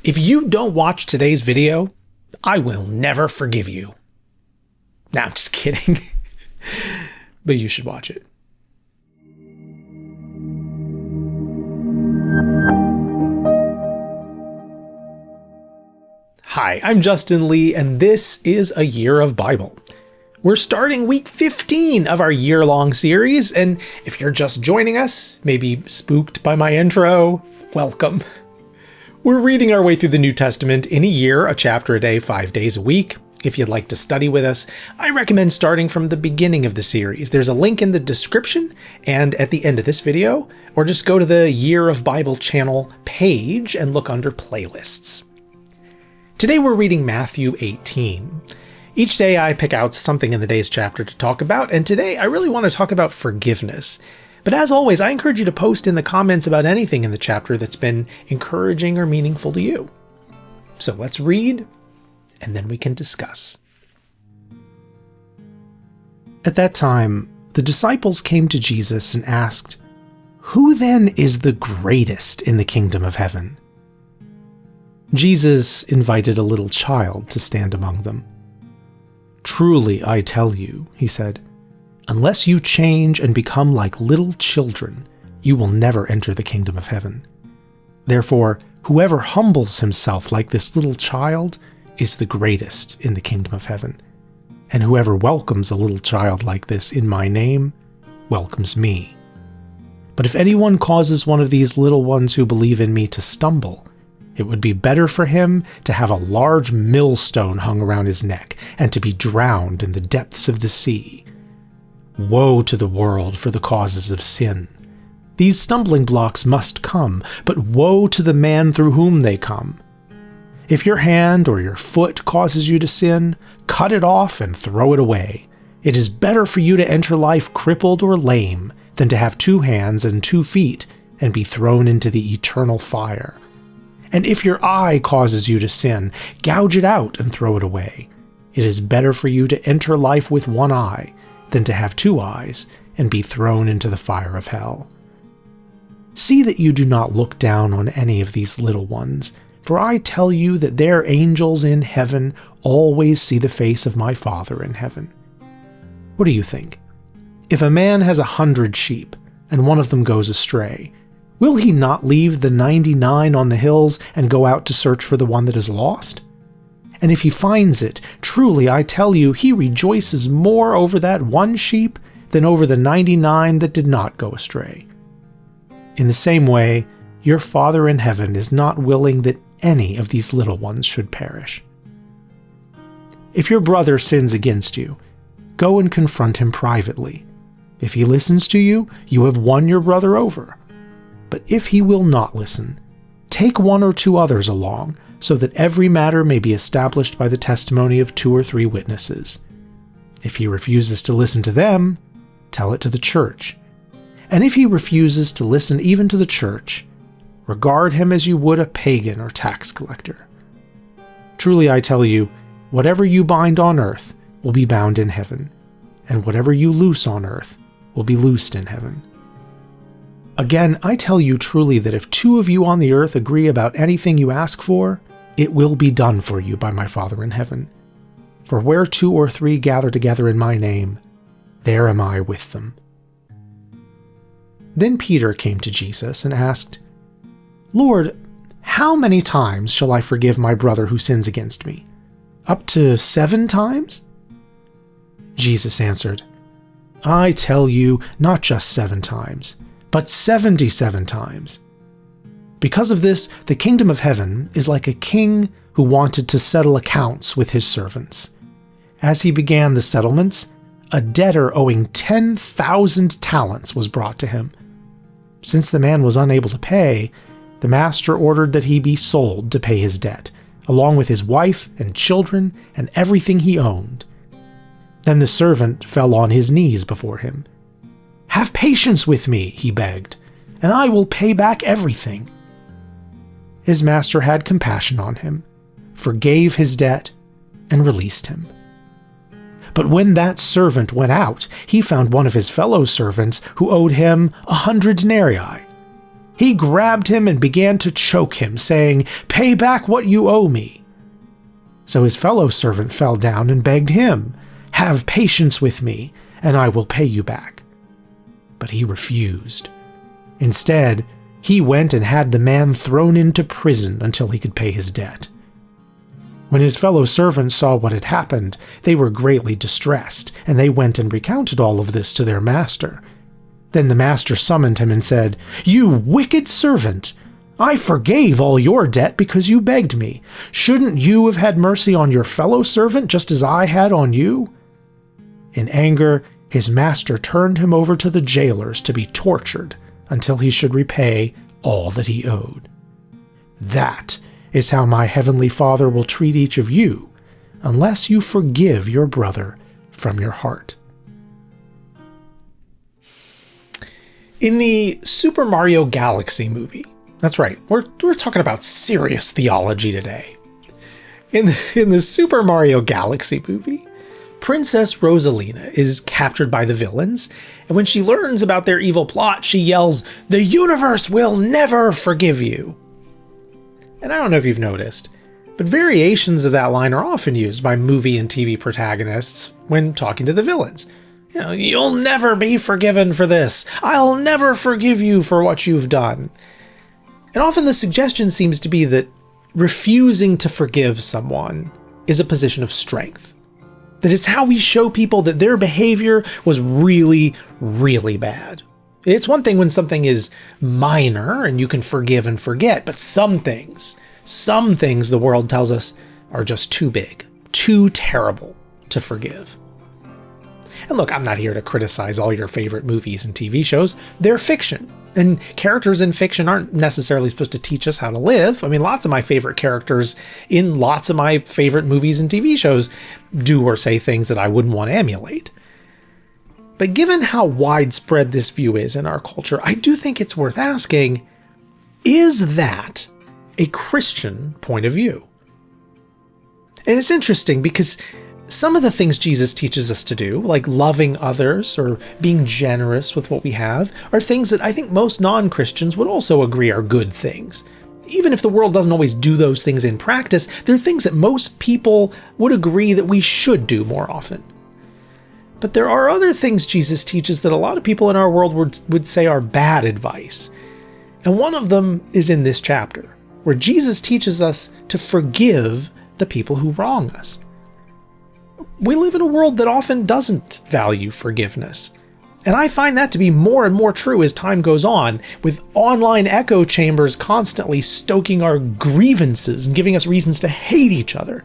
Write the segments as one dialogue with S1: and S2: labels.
S1: If you don't watch today's video, I will never forgive you. Nah, I'm just kidding. But you should watch it. Hi, I'm Justin Lee, and this is A Year of Bible. We're starting week 15 of our year-long series, and if you're just joining us, maybe spooked by my intro, welcome. We're reading our way through the New Testament in a year, a chapter a day, 5 days a week. If you'd like to study with us, I recommend starting from the beginning of the series. There's a link in the description and at the end of this video, or just go to the Year of Bible channel page and look under playlists. Today we're reading Matthew 18. Each day I pick out something in the day's chapter to talk about, and today I really want to talk about forgiveness. But as always, I encourage you to post in the comments about anything in the chapter that's been encouraging or meaningful to you. So let's read, and then we can discuss. At that time, the disciples came to Jesus and asked, "Who then is the greatest in the kingdom of heaven?" Jesus invited a little child to stand among them. "Truly, I tell you," he said, "unless you change and become like little children, you will never enter the kingdom of heaven. Therefore, whoever humbles himself like this little child is the greatest in the kingdom of heaven. And whoever welcomes a little child like this in my name welcomes me. But if anyone causes one of these little ones who believe in me to stumble, it would be better for him to have a large millstone hung around his neck and to be drowned in the depths of the sea. Woe to the world for the causes of sin. These stumbling blocks must come, but woe to the man through whom they come. If your hand or your foot causes you to sin, cut it off and throw it away. It is better for you to enter life crippled or lame than to have 2 hands and 2 feet and be thrown into the eternal fire. And if your eye causes you to sin, gouge it out and throw it away. It is better for you to enter life with 1 eye than to have 2 eyes and be thrown into the fire of hell. See that you do not look down on any of these little ones, for I tell you that their angels in heaven always see the face of my Father in heaven. What do you think? If a man has 100 sheep, and one of them goes astray, will he not leave the 99 on the hills and go out to search for the one that is lost? And if he finds it, truly I tell you, he rejoices more over that one sheep than over the 99 that did not go astray. In the same way, your Father in heaven is not willing that any of these little ones should perish. If your brother sins against you, go and confront him privately. If he listens to you, you have won your brother over. But if he will not listen, take 1 or 2 others along, so that every matter may be established by the testimony of 2 or 3 witnesses. If he refuses to listen to them, tell it to the church. And if he refuses to listen even to the church, regard him as you would a pagan or tax collector. Truly I tell you, whatever you bind on earth will be bound in heaven, and whatever you loose on earth will be loosed in heaven. Again, I tell you truly that if 2 of you on the earth agree about anything you ask for, it will be done for you by my Father in heaven. For where 2 or 3 gather together in my name, there am I with them." Then Peter came to Jesus and asked, "Lord, how many times shall I forgive my brother who sins against me? Up to 7 times?" Jesus answered, "I tell you, not just 7 times, but 77 times. Because of this, the kingdom of heaven is like a king who wanted to settle accounts with his servants. As he began the settlements, a debtor owing 10,000 talents was brought to him. Since the man was unable to pay, the master ordered that he be sold to pay his debt, along with his wife and children and everything he owned. Then the servant fell on his knees before him. 'Have patience with me,' he begged, 'and I will pay back everything.' His master had compassion on him, forgave his debt, and released him. But when that servant went out, he found one of his fellow servants who owed him 100 denarii. He grabbed him and began to choke him, saying, "Pay back what you owe me." So his fellow servant fell down and begged him, "Have patience with me, and I will pay you back." But he refused. Instead, he went and had the man thrown into prison until he could pay his debt. When his fellow servants saw what had happened, they were greatly distressed, and they went and recounted all of this to their master. Then the master summoned him and said, "You wicked servant! I forgave all your debt because you begged me. Shouldn't you have had mercy on your fellow servant just as I had on you?" In anger, his master turned him over to the jailers to be tortured until he should repay all that he owed. That is how my heavenly Father will treat each of you, unless you forgive your brother from your heart. In the Super Mario Galaxy movie, that's right, we're talking about serious theology today. In the Super Mario Galaxy movie, Princess Rosalina is captured by the villains, and when she learns about their evil plot, she yells, "The universe will never forgive you!" And I don't know if you've noticed, but variations of that line are often used by movie and TV protagonists when talking to the villains. You know, "You'll never be forgiven for this. I'll never forgive you for what you've done." And often the suggestion seems to be that refusing to forgive someone is a position of strength. That it's how we show people that their behavior was really, really bad. It's one thing when something is minor and you can forgive and forget, but some things the world tells us are just too big, too terrible to forgive. And look, I'm not here to criticize all your favorite movies and TV shows. They're fiction, and characters in fiction aren't necessarily supposed to teach us how to live. I mean, lots of my favorite characters in lots of my favorite movies and TV shows do or say things that I wouldn't want to emulate. But given how widespread this view is in our culture, I do think it's worth asking, is that a Christian point of view? And it's interesting because some of the things Jesus teaches us to do, like loving others or being generous with what we have, are things that I think most non-Christians would also agree are good things. Even if the world doesn't always do those things in practice, they're things that most people would agree that we should do more often. But there are other things Jesus teaches that a lot of people in our world would say are bad advice. And one of them is in this chapter, where Jesus teaches us to forgive the people who wrong us. We live in a world that often doesn't value forgiveness. And I find that to be more and more true as time goes on, with online echo chambers constantly stoking our grievances and giving us reasons to hate each other.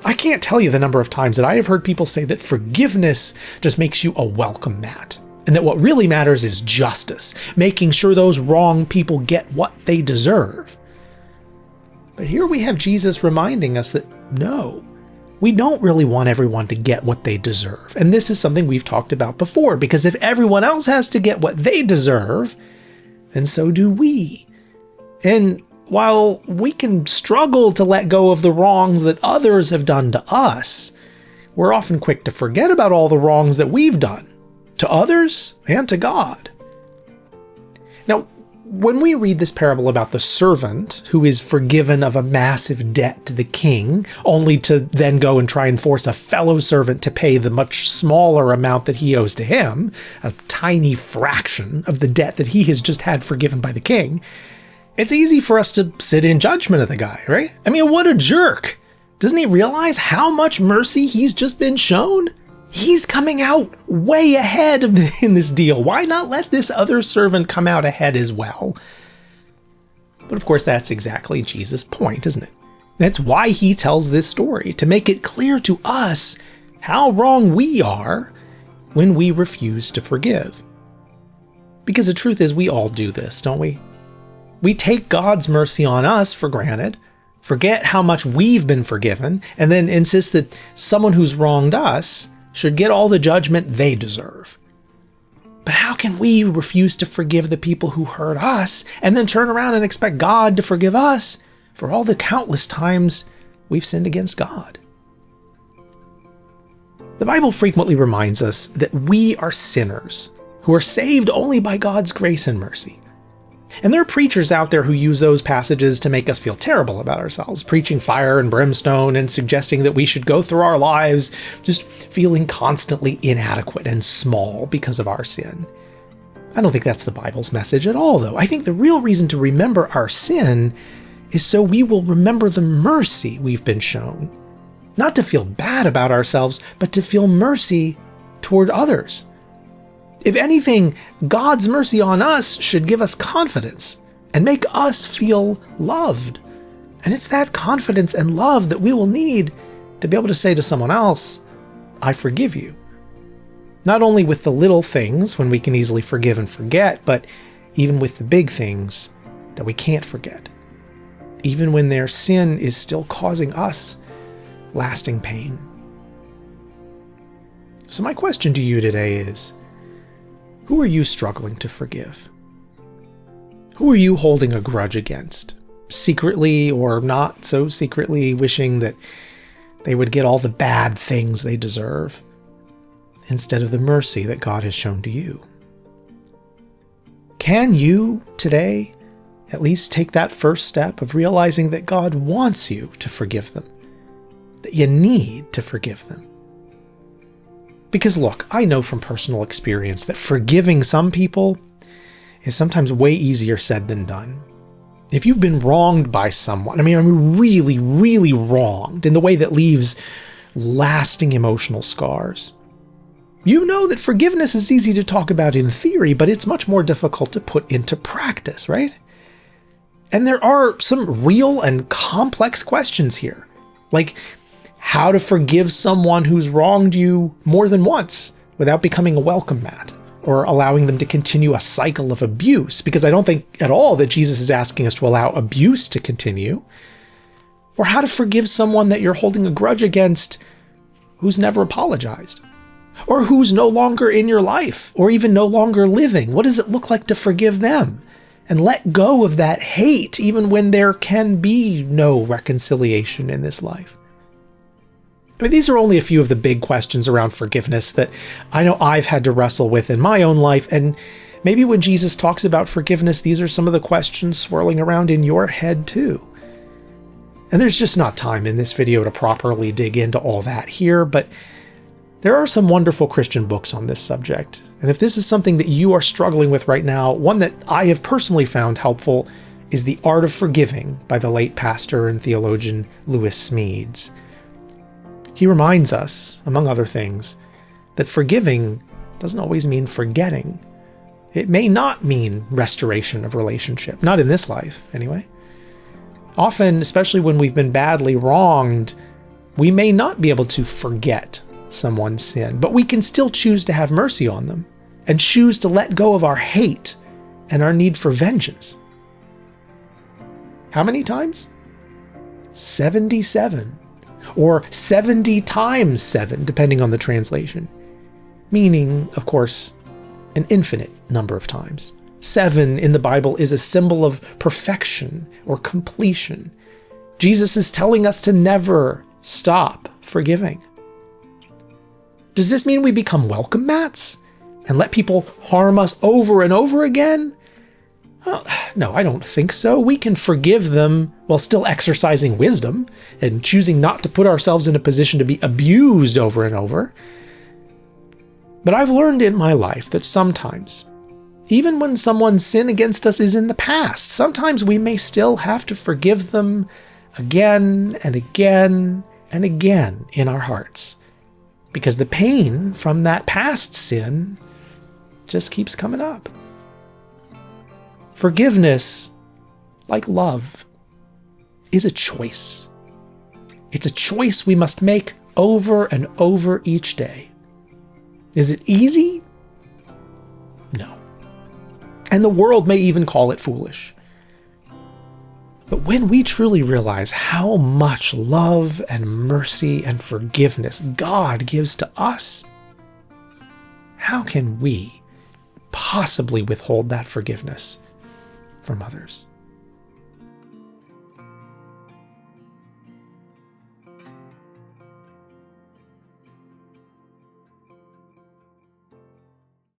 S1: I can't tell you the number of times that I have heard people say that forgiveness just makes you a welcome mat, and that what really matters is justice, making sure those wrong people get what they deserve. But here we have Jesus reminding us that no, we don't really want everyone to get what they deserve. And this is something we've talked about before, because if everyone else has to get what they deserve, then so do we. And while we can struggle to let go of the wrongs that others have done to us, we're often quick to forget about all the wrongs that we've done to others and to God. Now, when we read this parable about the servant who is forgiven of a massive debt to the king, only to then go and try and force a fellow servant to pay the much smaller amount that he owes to him, a tiny fraction of the debt that he has just had forgiven by the king, it's easy for us to sit in judgment of the guy, right? I mean, what a jerk. Doesn't he realize how much mercy he's just been shown? He's coming out way ahead in this deal. Why not let this other servant come out ahead as well? But of course, that's exactly Jesus' point, isn't it? That's why he tells this story, to make it clear to us how wrong we are when we refuse to forgive. Because the truth is, we all do this, don't we? We take God's mercy on us for granted, forget how much we've been forgiven, and then insist that someone who's wronged us should get all the judgment they deserve. But how can we refuse to forgive the people who hurt us and then turn around and expect God to forgive us for all the countless times we've sinned against God? The Bible frequently reminds us that we are sinners who are saved only by God's grace and mercy. And there are preachers out there who use those passages to make us feel terrible about ourselves, preaching fire and brimstone and suggesting that we should go through our lives just feeling constantly inadequate and small because of our sin. I don't think that's the Bible's message at all, though. I think the real reason to remember our sin is so we will remember the mercy we've been shown. Not to feel bad about ourselves, but to feel mercy toward others. If anything, God's mercy on us should give us confidence and make us feel loved. And it's that confidence and love that we will need to be able to say to someone else, I forgive you. Not only with the little things when we can easily forgive and forget, but even with the big things that we can't forget. Even when their sin is still causing us lasting pain. So my question to you today is, who are you struggling to forgive? Who are you holding a grudge against? Secretly or not so secretly wishing that they would get all the bad things they deserve instead of the mercy that God has shown to you? Can you today at least take that first step of realizing that God wants you to forgive them? That you need to forgive them? Because look, I know from personal experience that forgiving some people is sometimes way easier said than done. If you've been wronged by someone, really, really wronged in the way that leaves lasting emotional scars, you know that forgiveness is easy to talk about in theory, but it's much more difficult to put into practice, right? And there are some real and complex questions here, like how to forgive someone who's wronged you more than once without becoming a welcome mat or allowing them to continue a cycle of abuse, because I don't think at all that Jesus is asking us to allow abuse to continue, or how to forgive someone that you're holding a grudge against who's never apologized, or who's no longer in your life, or even no longer living. What does it look like to forgive them and let go of that hate even when there can be no reconciliation in this life? These are only a few of the big questions around forgiveness that I know I've had to wrestle with in my own life, and maybe when Jesus talks about forgiveness, these are some of the questions swirling around in your head too. And there's just not time in this video to properly dig into all that here, but there are some wonderful Christian books on this subject. And if this is something that you are struggling with right now, one that I have personally found helpful is The Art of Forgiving by the late pastor and theologian Lewis Smedes. He reminds us, among other things, that forgiving doesn't always mean forgetting. It may not mean restoration of relationship, not in this life, anyway. Often, especially when we've been badly wronged, we may not be able to forget someone's sin, but we can still choose to have mercy on them and choose to let go of our hate and our need for vengeance. How many times? 77. Or 70 times 7, depending on the translation. Meaning, of course, an infinite number of times. 7 in the Bible is a symbol of perfection or completion. Jesus is telling us to never stop forgiving. Does this mean we become welcome mats and let people harm us over and over again? Well, no, I don't think so. We can forgive them while still exercising wisdom and choosing not to put ourselves in a position to be abused over and over. But I've learned in my life that sometimes, even when someone's sin against us is in the past, sometimes we may still have to forgive them again and again and again in our hearts, because the pain from that past sin just keeps coming up. Forgiveness, like love, is a choice. It's a choice we must make over and over each day. Is it easy? No. And the world may even call it foolish. But when we truly realize how much love and mercy and forgiveness God gives to us, how can we possibly withhold that forgiveness from others?